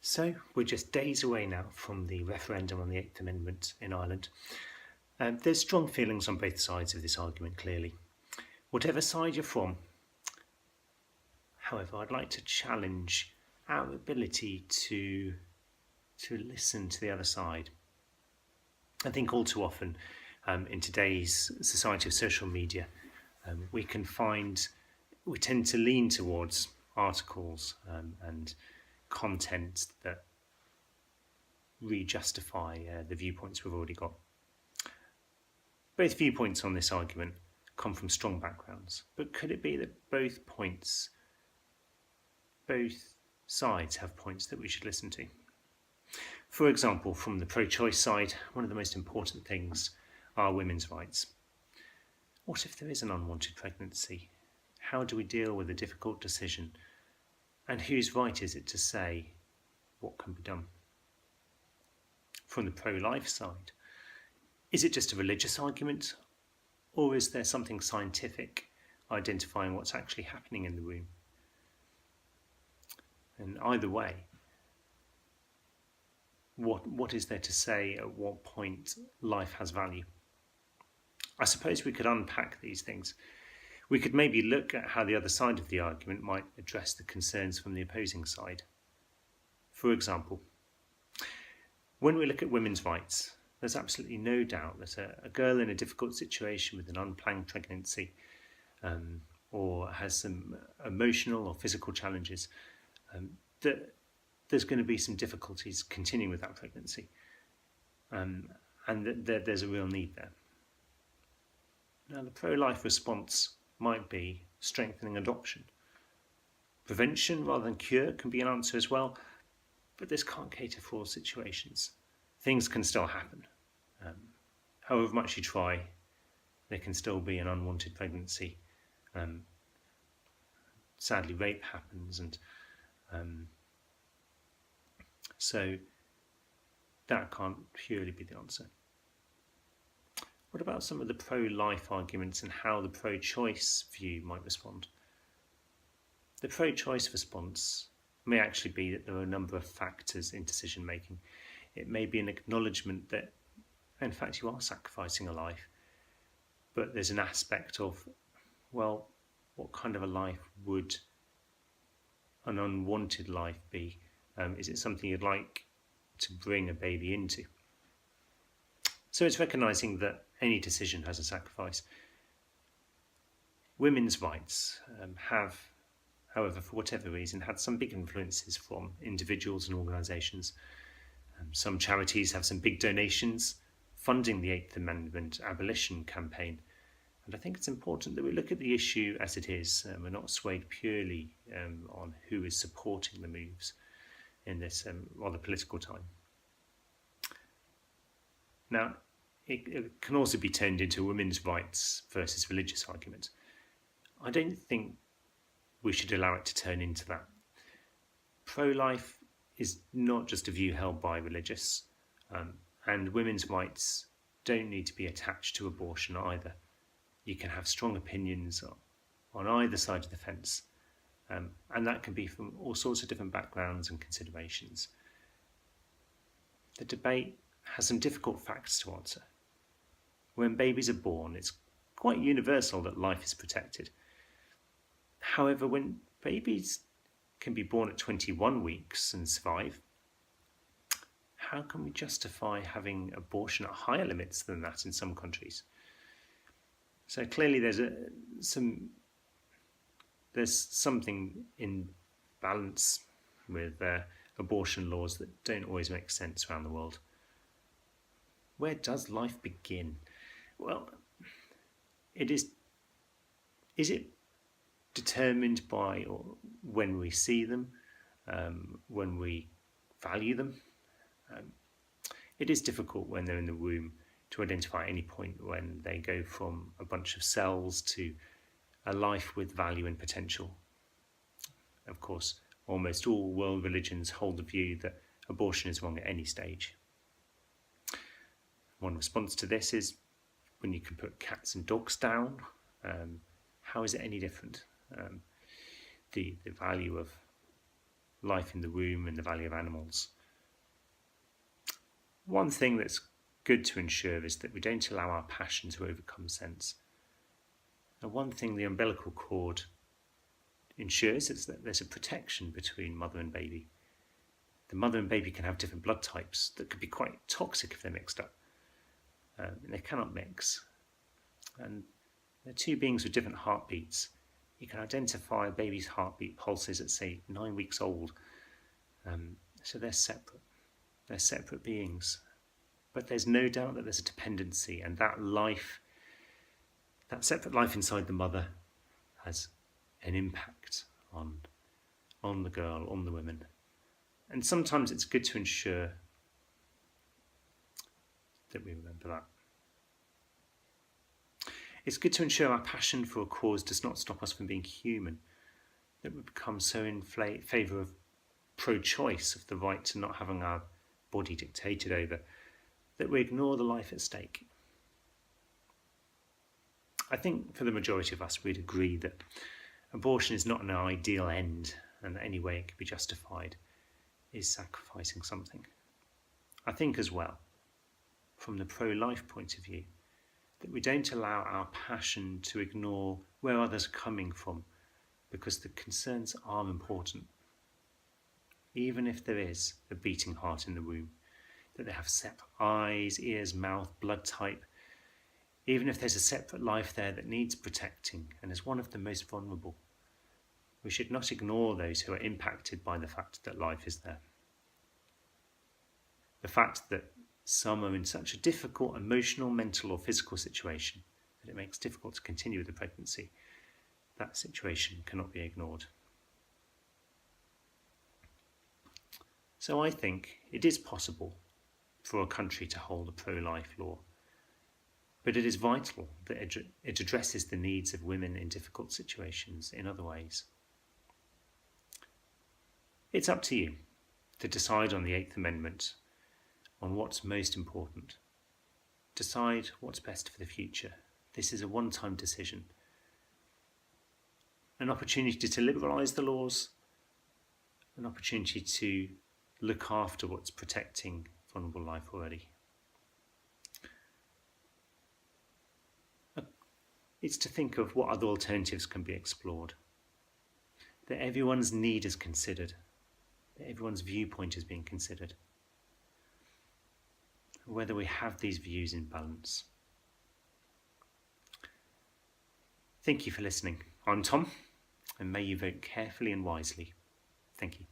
So we're just days away now from the referendum on the Eighth Amendment in Ireland. There's strong feelings on both sides of this argument, clearly. Whatever side you're from, however, I'd like to challenge our ability to listen to the other side. I think all too often in today's society of social media, we tend to lean towards articles and content that re-justify the viewpoints we've already got. Both viewpoints on this argument come from strong backgrounds, but could it be that both sides have points that we should listen to? For example, from the pro-choice side, one of the most important things are women's rights. What if there is an unwanted pregnancy? How do we deal with a difficult decision? And whose right is it to say what can be done? From the pro-life side, is it just a religious argument, or is there something scientific identifying what's actually happening in the womb? And either way, what is there to say at what point life has value? I suppose we could unpack these things. We could maybe look at how the other side of the argument might address the concerns from the opposing side. For example, when we look at women's rights, there's absolutely no doubt that a girl in a difficult situation with an unplanned pregnancy or has some emotional or physical challenges, that there's going to be some difficulties continuing with that pregnancy, and that there's a real need there. Now, the pro-life response might be strengthening adoption. Prevention rather than cure can be an answer as well, but this can't cater for all situations. Things can still happen. However much you try, there can still be an unwanted pregnancy. Sadly, rape happens, and so that can't purely be the answer. What about some of the pro-life arguments and how the pro-choice view might respond? The pro-choice response may actually be that there are a number of factors in decision making. It may be an acknowledgement that, in fact, you are sacrificing a life, but there's an aspect of, well, what kind of a life would an unwanted life be? Is it something you'd like to bring a baby into? So it's recognising that any decision has a sacrifice. Women's rights have, however, for whatever reason, had some big influences from individuals and organisations. Some charities have some big donations funding the Eighth Amendment abolition campaign. And I think it's important that we look at the issue as it is. We're not swayed purely on who is supporting the moves in this rather political time. Now, it can also be turned into a women's rights versus religious argument. I don't think we should allow it to turn into that. Pro-life is not just a view held by religious, and women's rights don't need to be attached to abortion either. You can have strong opinions on either side of the fence, and that can be from all sorts of different backgrounds and considerations. The debate has some difficult facts to answer. When babies are born, it's quite universal that life is protected. However, when babies can be born at 21 weeks and survive, how can we justify having abortion at higher limits than that in some countries? So clearly there's something in balance with abortion laws that don't always make sense around the world. Where does life begin? Well, is it determined by or when we see them, when we value them? It is difficult when they're in the womb to identify any point when they go from a bunch of cells to a life with value and potential. Of course, almost all world religions hold the view that abortion is wrong at any stage. One response to this is, when you can put cats and dogs down, how is it any different? The value of life in the womb and the value of animals. One thing that's good to ensure is that we don't allow our passion to overcome sense. And one thing the umbilical cord ensures is that there's a protection between mother and baby. The mother and baby can have different blood types that could be quite toxic if they're mixed up. And they cannot mix. And they're two beings with different heartbeats. You can identify a baby's heartbeat pulses at, say, 9 weeks old. So they're separate. They're separate beings. But there's no doubt that there's a dependency, and that life, that separate life inside the mother, has an impact on the girl, on the women. And sometimes it's good to ensure that we remember that. It's good to ensure our passion for a cause does not stop us from being human, that we become so in favour of pro-choice, of the right to not having our body dictated over, that we ignore the life at stake. I think for the majority of us, we'd agree that abortion is not an ideal end, and that any way it could be justified is sacrificing something. I think as well, from the pro-life point of view, that we don't allow our passion to ignore where others are coming from, because the concerns are important. Even if there is a beating heart in the womb, that they have separate eyes, ears, mouth, blood type, even if there's a separate life there that needs protecting and is one of the most vulnerable, we should not ignore those who are impacted by the fact that life is there. The fact that some are in such a difficult emotional, mental or physical situation that it makes it difficult to continue with the pregnancy, that situation cannot be ignored. So I think it is possible for a country to hold a pro-life law, but it is vital that it addresses the needs of women in difficult situations in other ways. It's up to you to decide on the Eighth Amendment, on what's most important. Decide what's best for the future. This is a one-time decision. An opportunity to liberalise the laws, an opportunity to look after what's protecting vulnerable life already. It's to think of what other alternatives can be explored, that everyone's need is considered, that everyone's viewpoint is being considered, whether we have these views in balance. Thank you for listening. I'm Tom, and may you vote carefully and wisely. Thank you.